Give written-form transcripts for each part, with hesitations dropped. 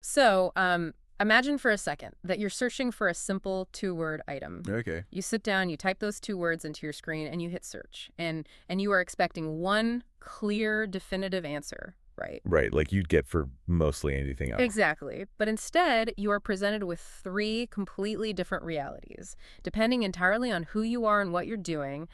So, imagine for a second that you're searching for a simple two-word item. Okay. You sit down, you type those two words into your screen, and you hit search. And you are expecting one clear, definitive answer, right? Right, like you'd get for mostly anything else. Exactly. But instead, you are presented with three completely different realities. Depending entirely on who you are and what you're doing,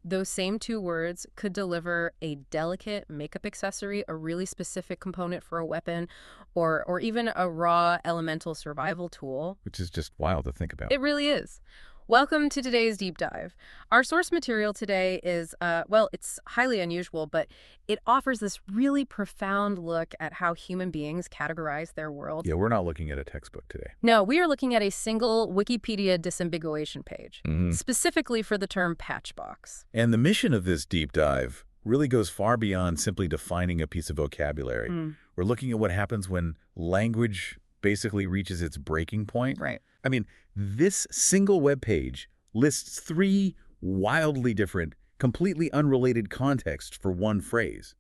those same two words could deliver a delicate makeup accessory, a really specific component for a weapon, or even a raw elemental survival tool. Which is just wild to think about. It really is. Welcome to today's deep dive. Our source material today is, well, it's highly unusual, but it offers this really profound look at how human beings categorize their world. Yeah, we're not looking at a textbook today. No, we are looking at a single Wikipedia disambiguation page, Mhm. specifically for the term patchbox. And the mission of this deep dive really goes far beyond simply defining a piece of vocabulary. We're looking at what happens when language basically reaches its breaking point. Right. I mean, this single web page lists three wildly different, completely unrelated contexts for one phrase.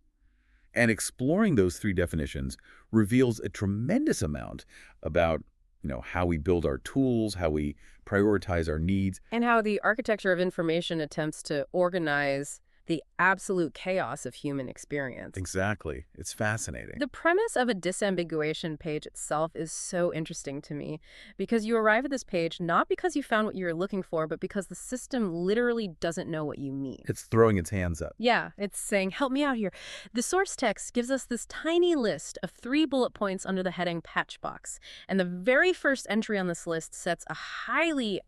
And exploring those three definitions reveals a tremendous amount about, how we build our tools, how we prioritize our needs. And how the architecture of information attempts to organize the absolute chaos of human experience. Exactly. It's fascinating. The premise of a disambiguation page itself is so interesting to me because you arrive at this page not because you found what you were looking for, but because the system literally doesn't know what you mean. It's throwing its hands up. Yeah, it's saying, help me out here. The source text gives us this tiny list of 3 bullet points under the heading patchbox. And the very first entry on this list sets a highly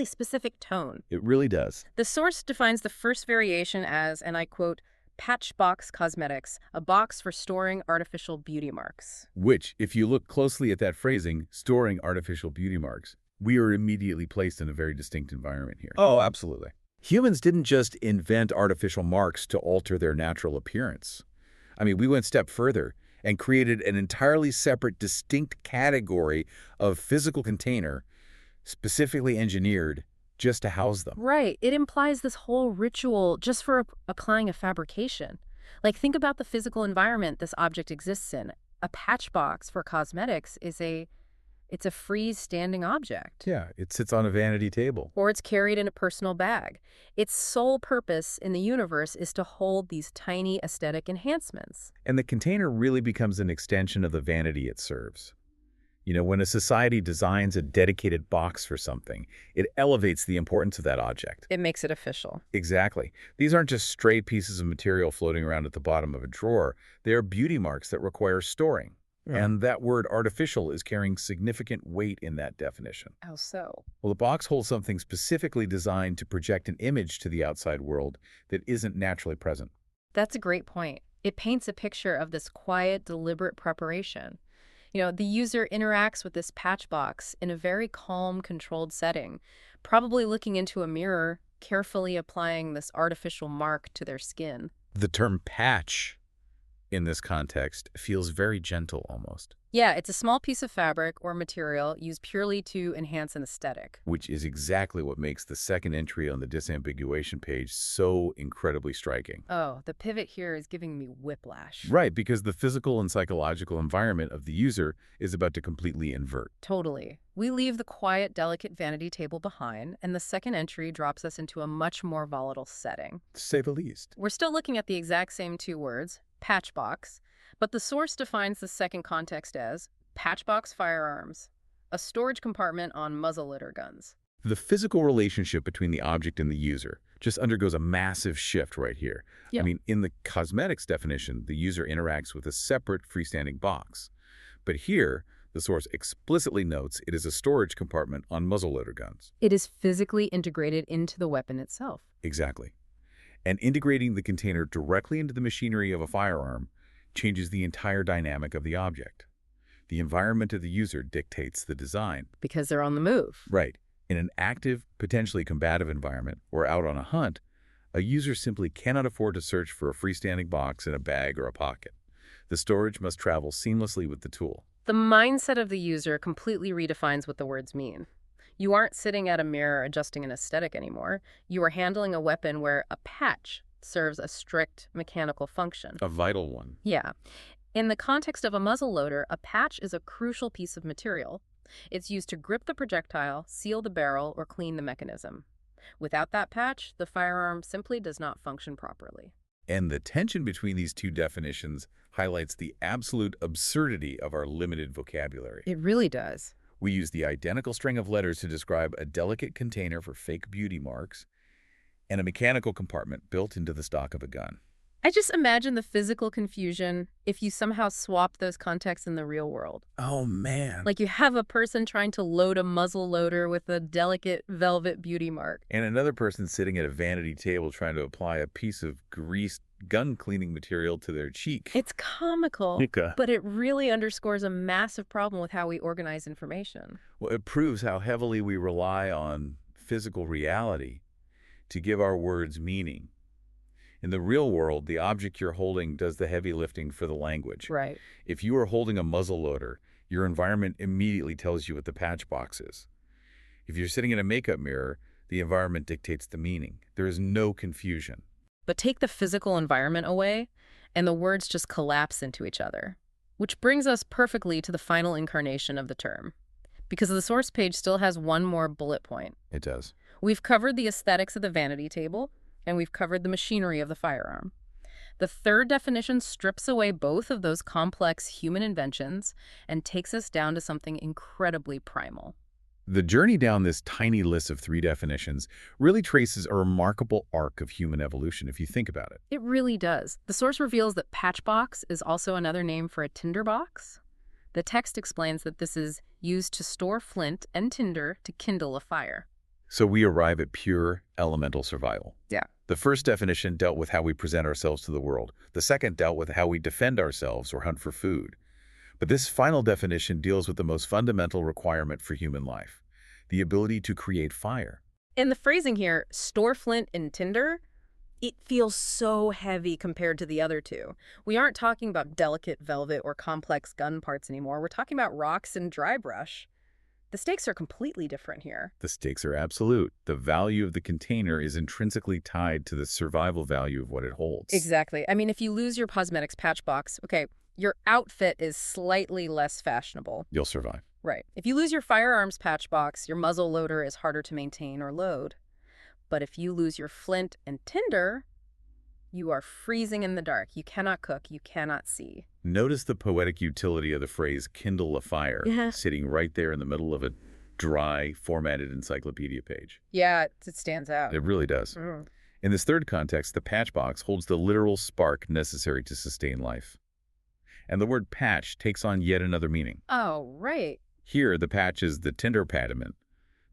specific tone. It really does. The source defines the first variation as, and I quote, patchbox cosmetics, a box for storing artificial beauty marks. Which, if you look closely at that phrasing, storing artificial beauty marks, we are immediately placed in a very distinct environment here. Oh, absolutely. Humans didn't just invent artificial marks to alter their natural appearance. I mean, we went a step further and created an entirely separate, distinct category of physical container, specifically engineered just to house them. Right. It implies this whole ritual just for applying a fabrication. Like, think about the physical environment this object exists in. A patchbox for cosmetics it's a freestanding object. Yeah, it sits on a vanity table. Or it's carried in a personal bag. Its sole purpose in the universe is to hold these tiny aesthetic enhancements. And the container really becomes an extension of the vanity it serves. When a society designs a dedicated box for something, it elevates the importance of that object. It makes it official. Exactly. These aren't just stray pieces of material floating around at the bottom of a drawer. They are beauty marks that require storing. Yeah. And that word artificial is carrying significant weight in that definition. How so? Well, the box holds something specifically designed to project an image to the outside world that isn't naturally present. That's a great point. It paints a picture of this quiet, deliberate preparation. The user interacts with this patchbox in a very calm, controlled setting, probably looking into a mirror, carefully applying this artificial mark to their skin. The term patch in this context feels very gentle almost. Yeah, it's a small piece of fabric or material used purely to enhance an aesthetic. Which is exactly what makes the second entry on the disambiguation page so incredibly striking. Oh, the pivot here is giving me whiplash. Right, because the physical and psychological environment of the user is about to completely invert. Totally. We leave the quiet, delicate vanity table behind, and the second entry drops us into a much more volatile setting. To say the least. We're still looking at the exact same two words, patchbox, but the source defines the second context as patchbox firearms, a storage compartment on muzzle-loader guns. The physical relationship between the object and the user just undergoes a massive shift right here. Yeah. I mean, in the cosmetics definition, the user interacts with a separate freestanding box. But here, the source explicitly notes it is a storage compartment on muzzle-loader guns. It is physically integrated into the weapon itself. Exactly. And integrating the container directly into the machinery of a firearm changes the entire dynamic of the object. The environment of the user dictates the design. Because they're on the move. Right. In an active, potentially combative environment or out on a hunt, a user simply cannot afford to search for a freestanding box in a bag or a pocket. The storage must travel seamlessly with the tool. The mindset of the user completely redefines what the words mean. You aren't sitting at a mirror adjusting an aesthetic anymore. You are handling a weapon where a patch serves a strict mechanical function. A vital one. Yeah. In the context of a muzzleloader, a patch is a crucial piece of material. It's used to grip the projectile, seal the barrel, or clean the mechanism. Without that patch, the firearm simply does not function properly. And the tension between these two definitions highlights the absolute absurdity of our limited vocabulary. It really does. We use the identical string of letters to describe a delicate container for fake beauty marks and a mechanical compartment built into the stock of a gun. I just imagine the physical confusion if you somehow swap those contexts in the real world. Oh, man. Like you have a person trying to load a muzzle loader with a delicate velvet beauty mark. And another person sitting at a vanity table trying to apply a piece of greased gun cleaning material to their cheek. It's comical, Nika. but it really underscores a massive problem with how we organize information. Well, it proves how heavily we rely on physical reality to give our words meaning. In the real world, the object you're holding does the heavy lifting for the language. Right. If you are holding a muzzle loader, your environment immediately tells you what the patch box is. If you're sitting in a makeup mirror, the environment dictates the meaning. There is no confusion. But take the physical environment away, and the words just collapse into each other. Which brings us perfectly to the final incarnation of the term. Because the source page still has one more bullet point. It does. We've covered the aesthetics of the vanity table, and we've covered the machinery of the firearm. The third definition strips away both of those complex human inventions and takes us down to something incredibly primal. The journey down this tiny list of 3 definitions really traces a remarkable arc of human evolution if you think about it. It really does. The source reveals that patchbox is also another name for a tinderbox. The text explains that this is used to store flint and tinder to kindle a fire. So we arrive at pure elemental survival. Yeah. The first definition dealt with how we present ourselves to the world. The second dealt with how we defend ourselves or hunt for food. But this final definition deals with the most fundamental requirement for human life, the ability to create fire. In the phrasing here, store flint and tinder, it feels so heavy compared to the other two. We aren't talking about delicate velvet or complex gun parts anymore. We're talking about rocks and dry brush. The stakes are completely different here. The stakes are absolute. The value of the container is intrinsically tied to the survival value of what it holds. Exactly. I mean, if you lose your cosmetics patch box, okay, your outfit is slightly less fashionable. You'll survive. Right. If you lose your firearms patch box, your muzzle loader is harder to maintain or load. But if you lose your flint and tinder, you are freezing in the dark. You cannot cook. You cannot see. Notice the poetic utility of the phrase kindle a fire, sitting right there in the middle of a dry, formatted encyclopedia page. Yeah, it stands out. It really does. In this third context, the patch box holds the literal spark necessary to sustain life. And the word patch takes on yet another meaning. Oh, right. Here, the patch is the tinder pediment,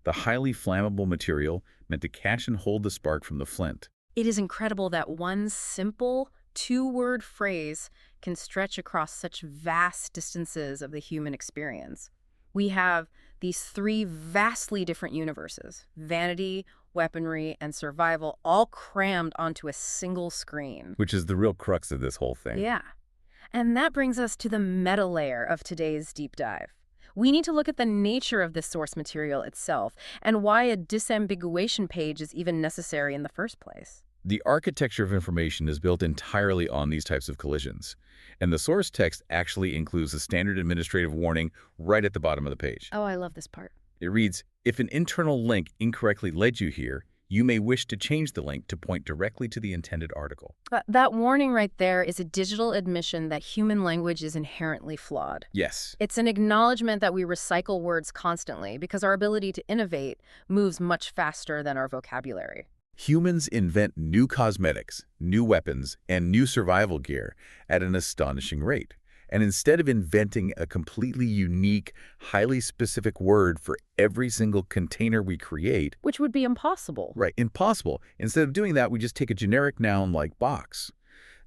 the highly flammable material meant to catch and hold the spark from the flint. It is incredible that one simple two-word phrase can stretch across such vast distances of the human experience. We have these 3 vastly different universes, vanity, weaponry, and survival, all crammed onto a single screen. Which is the real crux of this whole thing. Yeah. And that brings us to the meta layer of today's deep dive. We need to look at the nature of this source material itself and why a disambiguation page is even necessary in the first place. The architecture of information is built entirely on these types of collisions, and the source text actually includes a standard administrative warning right at the bottom of the page. Oh, I love this part. It reads, if an internal link incorrectly led you here, you may wish to change the link to point directly to the intended article. That warning right there is a digital admission that human language is inherently flawed. Yes. It's an acknowledgement that we recycle words constantly because our ability to innovate moves much faster than our vocabulary. Humans invent new cosmetics, new weapons, and new survival gear at an astonishing rate. And instead of inventing a completely unique, highly specific word for every single container we create— which would be impossible. Right, impossible. Instead of doing that, we just take a generic noun like box.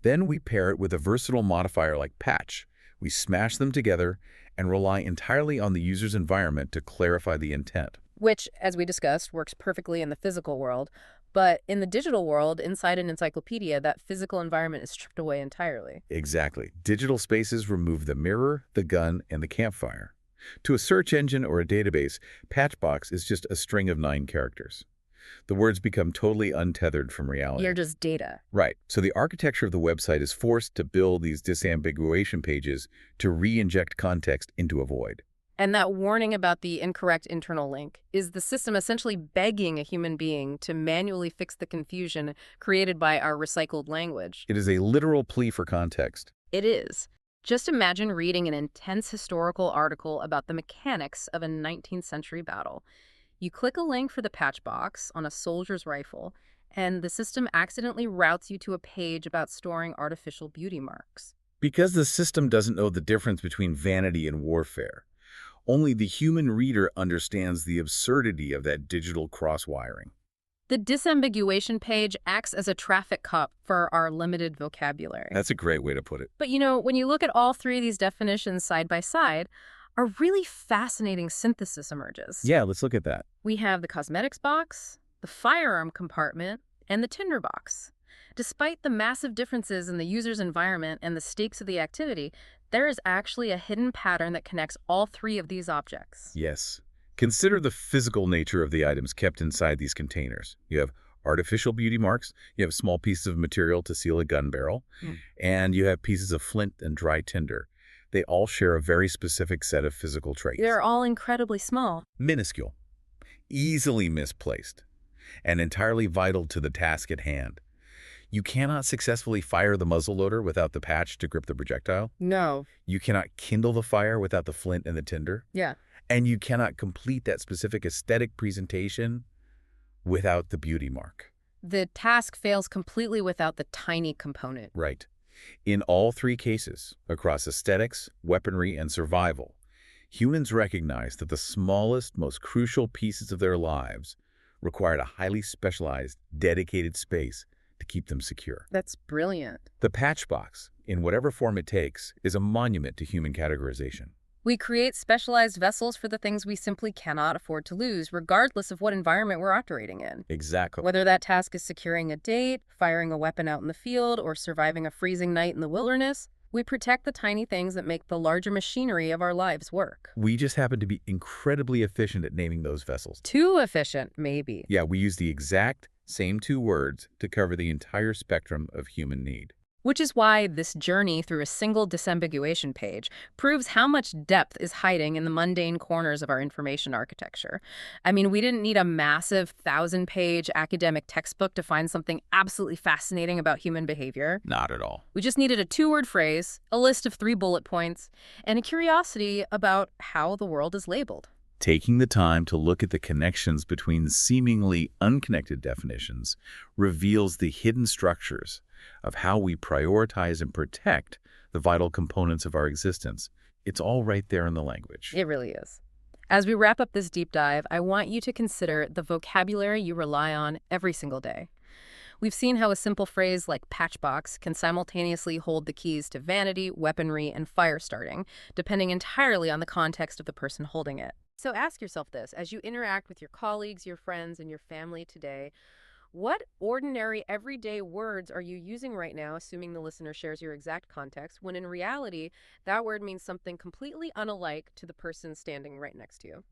Then we pair it with a versatile modifier like patch. We smash them together and rely entirely on the user's environment to clarify the intent. Which, as we discussed, works perfectly in the physical world. But in the digital world, inside an encyclopedia, that physical environment is stripped away entirely. Exactly. Digital spaces remove the mirror, the gun, and the campfire. To a search engine or a database, Patchbox is just a string of 9 characters. The words become totally untethered from You're reality. just data. Right. So the architecture of the website is forced to build these disambiguation pages to re-inject context into a void. And that warning about the incorrect internal link is the system essentially begging a human being to manually fix the confusion created by our recycled language. It is a literal plea for context. It is. Just imagine reading an intense historical article about the mechanics of a 19th century battle. You click a link for the patch box on a soldier's rifle, and the system accidentally routes you to a page about storing artificial beauty marks. Because the system doesn't know the difference between vanity and warfare. Only the human reader understands the absurdity of that digital cross-wiring. The disambiguation page acts as a traffic cop for our limited vocabulary. That's a great way to put it. But when you look at all three of these definitions side by side, a really fascinating synthesis emerges. Yeah, let's look at that. We have the cosmetics box, the firearm compartment, and the Tinder box. Despite the massive differences in the user's environment and the stakes of the activity, there is actually a hidden pattern that connects all three of these objects. Yes. Consider the physical nature of the items kept inside these containers. You have artificial beauty marks, you have small pieces of material to seal a gun barrel, and you have pieces of flint and dry tinder. They all share a very specific set of physical traits. They're all incredibly small. Minuscule, easily misplaced, and entirely vital to the task at hand. You cannot successfully fire the muzzleloader without the patch to grip the projectile. No. You cannot kindle the fire without the flint and the tinder. Yeah. And you cannot complete that specific aesthetic presentation without the beauty mark. The task fails completely without the tiny component. Right. In all three cases, across aesthetics, weaponry, and survival, humans recognize that the smallest, most crucial pieces of their lives required a highly specialized, dedicated space to keep them secure. That's brilliant. The patch box, in whatever form it takes, is a monument to human categorization. We create specialized vessels for the things we simply cannot afford to lose, regardless of what environment we're operating in. Exactly. Whether that task is securing a date, firing a weapon out in the field, or surviving a freezing night in the wilderness, we protect the tiny things that make the larger machinery of our lives work. We just happen to be incredibly efficient at naming those vessels. Too efficient, maybe. Yeah, we use the exact same two words to cover the entire spectrum of human need. Which is why this journey through a single disambiguation page proves how much depth is hiding in the mundane corners of our information architecture. I mean, we didn't need a massive 1,000-page academic textbook to find something absolutely fascinating about human behavior. Not at all. We just needed a 2-word phrase, a list of 3 bullet points, and a curiosity about how the world is labeled. Taking the time to look at the connections between seemingly unconnected definitions reveals the hidden structures of how we prioritize and protect the vital components of our existence. It's all right there in the language. It really is. As we wrap up this deep dive, I want you to consider the vocabulary you rely on every single day. We've seen how a simple phrase like patchbox can simultaneously hold the keys to vanity, weaponry, and fire starting, depending entirely on the context of the person holding it. So ask yourself this, as you interact with your colleagues, your friends, and your family today, what ordinary, everyday words are you using right now, assuming the listener shares your exact context, when in reality, that word means something completely unalike to the person standing right next to you?